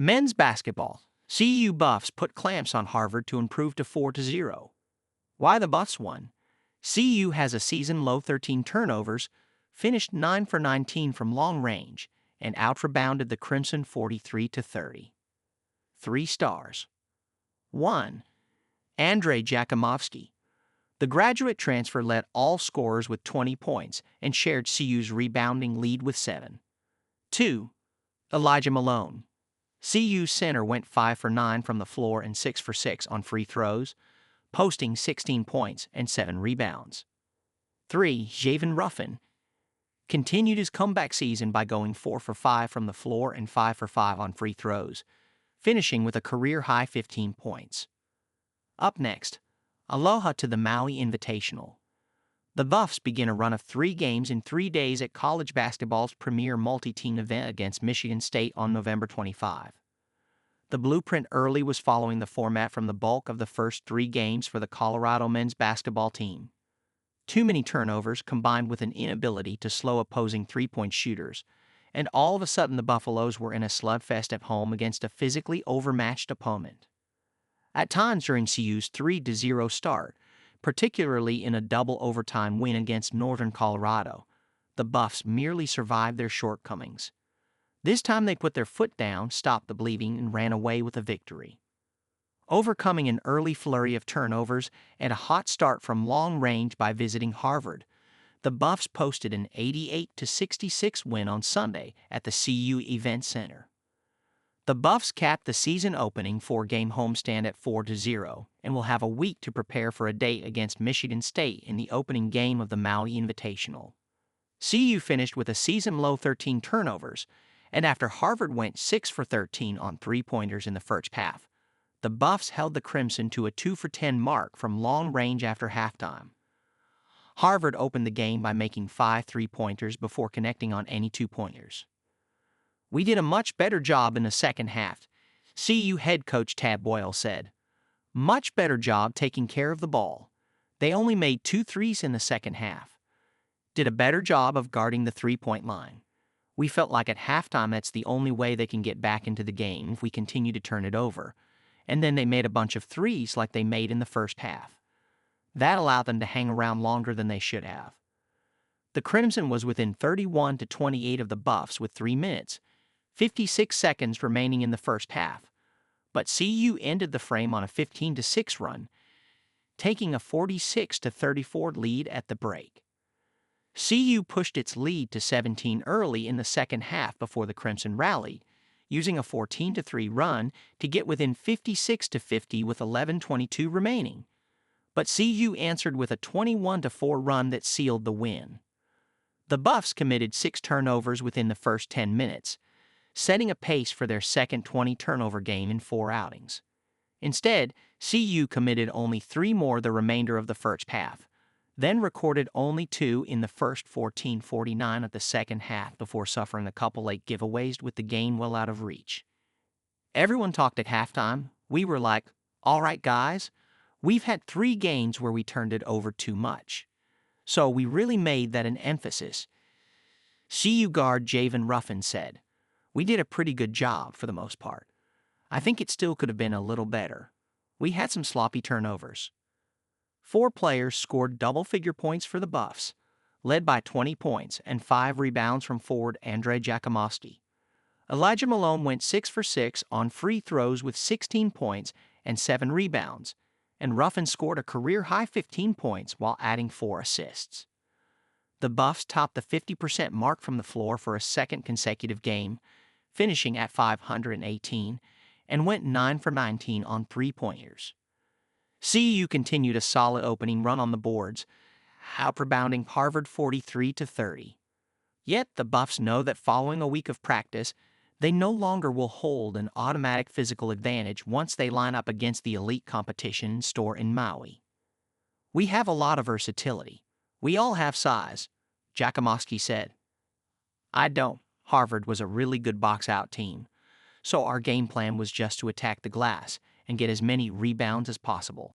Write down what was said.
Men's basketball. CU Buffs put clamps on Harvard to improve to 4-0. Why the Buffs won? CU has a season-low 13 turnovers, finished 9 for 19 from long range, and out-rebounded the Crimson 43-30. 3 stars. 1. Andrei Jakimovsky. The graduate transfer led all scorers with 20 points and shared CU's rebounding lead with 7. 2. Elijah Malone. CU center went 5 for 9 from the floor and 6 for 6 on free throws, posting 16 points and 7 rebounds. 3. Javen Ruffin continued his comeback season by going 4 for 5 from the floor and 5 for 5 on free throws, finishing with a career-high 15 points. Up next, aloha to the Maui Invitational. The Buffs begin a run of 3 games in 3 days at college basketball's premier multi-team event against Michigan State on November 25. The blueprint early was following the format from the bulk of the first 3 games for the Colorado men's basketball team. Too many turnovers combined with an inability to slow opposing three-point shooters, and all of a sudden the Buffaloes were in a slugfest at home against a physically overmatched opponent. At times during CU's 3-0 start, particularly in a double overtime win against Northern Colorado, the Buffs merely survived their shortcomings. This time they put their foot down, stopped the bleeding, and ran away with a victory. Overcoming an early flurry of turnovers and a hot start from long range by visiting Harvard, the Buffs posted an 88-66 win on Sunday at the CU Event Center. The Buffs capped the season-opening 4-game homestand at 4-0 and will have a week to prepare for a date against Michigan State in the opening game of the Maui Invitational. CU finished with a season-low 13 turnovers, and after Harvard went 6 for 13 on three-pointers in the first half, the Buffs held the Crimson to a 2 for 10 mark from long range after halftime. Harvard opened the game by making 5 three-pointers before connecting on any 2-pointers. "We did a much better job in the second half," CU head coach Tad Boyle said. "Much better job taking care of the ball. They only made 2 threes in the second half. Did a better job of guarding the three-point line. We felt like at halftime that's the only way they can get back into the game if we continue to turn it over. And then they made a bunch of threes like they made in the first half. That allowed them to hang around longer than they should have." The Crimson was within 31-28 of the Buffs with 3 minutes, 56 seconds remaining in the first half, but CU ended the frame on a 15-6 run, taking a 46-34 lead at the break. CU pushed its lead to 17 early in the second half before the Crimson rallied, using a 14-3 run to get within 56-50 with 11:22 remaining. But CU answered with a 21-4 run that sealed the win. The Buffs committed 6 turnovers within the first 10 minutes, setting a pace for their second 20-turnover game in 4 outings. Instead, CU committed only 3 more the remainder of the first half, then recorded only 2 in the first 14:49 of the second half before suffering a couple late giveaways with the game well out of reach. Everyone talked at halftime. We were like, "All right, guys, we've had 3 games where we turned it over too much. So we really made that an emphasis." CU guard Javen Ruffin said, "We did a pretty good job for the most part. I think it still could have been a little better. We had some sloppy turnovers." 4 players scored double-figure points for the Buffs, led by 20 points and 5 rebounds from forward Andrei Jakimovsky. Elijah Malone went 6 for 6 on free throws with 16 points and 7 rebounds, and Ruffin scored a career-high 15 points while adding 4 assists. The Buffs topped the 50% mark from the floor for a second consecutive game, finishing at 518, and went 9 for 19 on three-pointers. CU continued a solid opening run on the boards, out-rebounding Harvard 43-30. Yet the Buffs know that following a week of practice, they no longer will hold an automatic physical advantage once they line up against the elite competition in store in Maui. "We have a lot of versatility. We all have size," Jakimovsky said. "I don't. Harvard was a really good box-out team, so our game plan was just to attack the glass and get as many rebounds as possible."